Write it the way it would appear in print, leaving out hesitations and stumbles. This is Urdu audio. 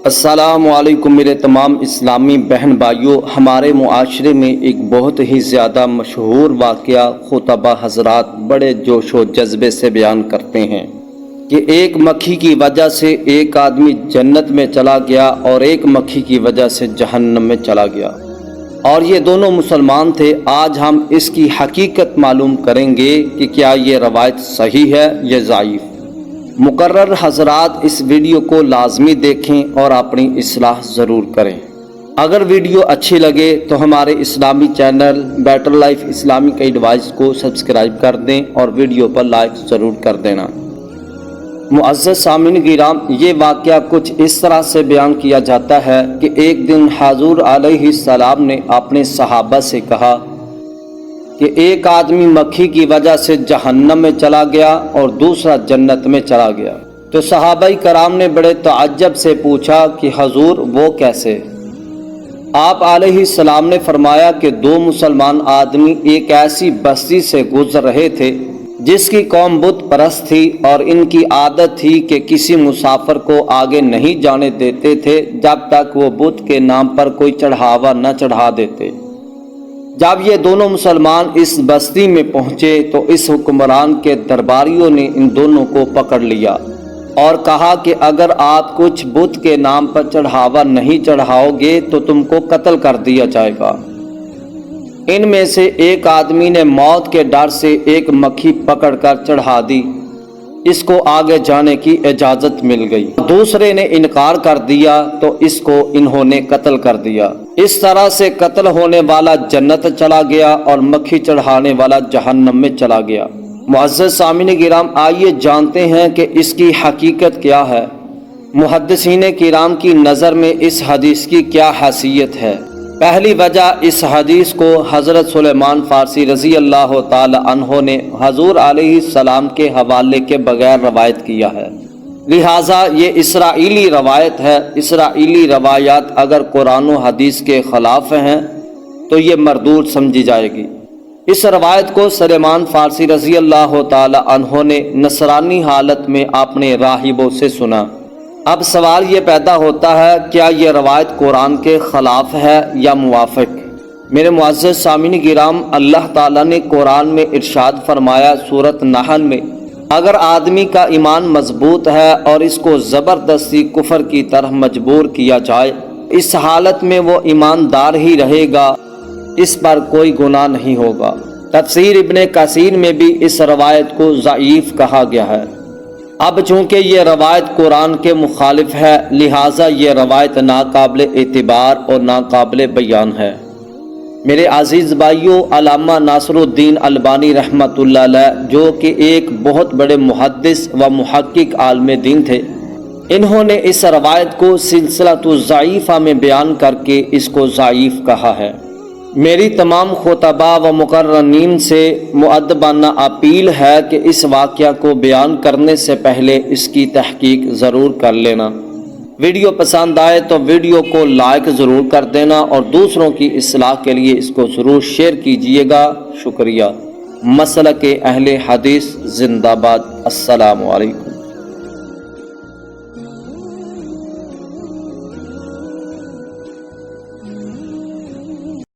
السلام علیکم میرے تمام اسلامی بہن بھائیوں، ہمارے معاشرے میں ایک بہت ہی زیادہ مشہور واقعہ خطبہ حضرات بڑے جوش و جذبے سے بیان کرتے ہیں کہ ایک مکھی کی وجہ سے ایک آدمی جنت میں چلا گیا اور ایک مکھی کی وجہ سے جہنم میں چلا گیا، اور یہ دونوں مسلمان تھے۔ آج ہم اس کی حقیقت معلوم کریں گے کہ کیا یہ روایت صحیح ہے یا ضعیف۔ مقرر حضرات اس ویڈیو کو لازمی دیکھیں اور اپنی اصلاح ضرور کریں۔ اگر ویڈیو اچھی لگے تو ہمارے اسلامی channel Better Life Islamic Advise کو سبسکرائب کر دیں اور ویڈیو پر لائک ضرور کر دینا۔ معزز سامعین کرام، یہ واقعہ کچھ اس طرح سے بیان کیا جاتا ہے کہ ایک دن حضور علیہ السلام نے اپنے صحابہ سے کہا کہ ایک آدمی مکھی کی وجہ سے جہنم میں چلا گیا اور دوسرا جنت میں چلا گیا۔ تو صحابہ کرام نے بڑے تعجب سے پوچھا کہ حضور وہ کیسے؟ آپ علیہ السلام نے فرمایا کہ دو مسلمان آدمی ایک ایسی بستی سے گزر رہے تھے جس کی قوم بت پرست تھی، اور ان کی عادت تھی کہ کسی مسافر کو آگے نہیں جانے دیتے تھے جب تک وہ بت کے نام پر کوئی چڑھاوا نہ چڑھا دیتے۔ جب یہ دونوں مسلمان اس بستی میں پہنچے تو اس حکمران کے درباریوں نے ان دونوں کو پکڑ لیا اور کہا کہ اگر آپ کچھ بت کے نام پر چڑھاوا نہیں چڑھاؤ گے تو تم کو قتل کر دیا جائے گا۔ ان میں سے ایک آدمی نے موت کے ڈر سے ایک مکھی پکڑ کر چڑھا دی، اس کو آگے جانے کی اجازت مل گئی۔ دوسرے نے انکار کر دیا تو اس کو انہوں نے قتل کر دیا۔ اس طرح سے قتل ہونے والا جنت چلا گیا اور مکھی چڑھانے والا جہنم میں چلا گیا۔ معزز سامعین کرام، آئیے جانتے ہیں کہ اس کی حقیقت کیا ہے۔ محدثین کرام کی نظر میں اس حدیث کی کیا حیثیت ہے؟ پہلی وجہ، اس حدیث کو حضرت سلیمان فارسی رضی اللہ تعالی عنہ نے حضور علیہ السلام کے حوالے کے بغیر روایت کیا ہے، لہٰذا یہ اسرائیلی روایت ہے۔ اسرائیلی روایات اگر قرآن و حدیث کے خلاف ہیں تو یہ مردود سمجھی جائے گی۔ اس روایت کو سلیمان فارسی رضی اللہ تعالی عنہ نے نصرانی حالت میں اپنے راہبوں سے سنا۔ اب سوال یہ پیدا ہوتا ہے، کیا یہ روایت قرآن کے خلاف ہے یا موافق؟ میرے معزز سامعین کرام، اللہ تعالیٰ نے قرآن میں ارشاد فرمایا سورۃ نحل میں، اگر آدمی کا ایمان مضبوط ہے اور اس کو زبردستی کفر کی طرح مجبور کیا جائے، اس حالت میں وہ ایماندار ہی رہے گا، اس پر کوئی گناہ نہیں ہوگا۔ تفسیر ابن کثیر میں بھی اس روایت کو ضعیف کہا گیا ہے۔ اب چونکہ یہ روایت قرآن کے مخالف ہے، لہٰذا یہ روایت ناقابل اعتبار اور ناقابل بیان ہے۔ میرے عزیز بھائیوں، علامہ ناصر الدین البانی رحمۃ اللہ علیہ، جو کہ ایک بہت بڑے محدث و محقق عالم دین تھے، انہوں نے اس روایت کو سلسلۃ الضعیفہ میں بیان کر کے اس کو ضعیف کہا ہے۔ میری تمام خطباء و مقررین سے مؤدبانہ اپیل ہے کہ اس واقعہ کو بیان کرنے سے پہلے اس کی تحقیق ضرور کر لینا۔ ویڈیو پسند آئے تو ویڈیو کو لائک ضرور کر دینا اور دوسروں کی اصلاح کے لیے اس کو ضرور شیئر کیجیے گا۔ شکریہ۔ مسلک اہل حدیث زندہ باد۔ السلام علیکم۔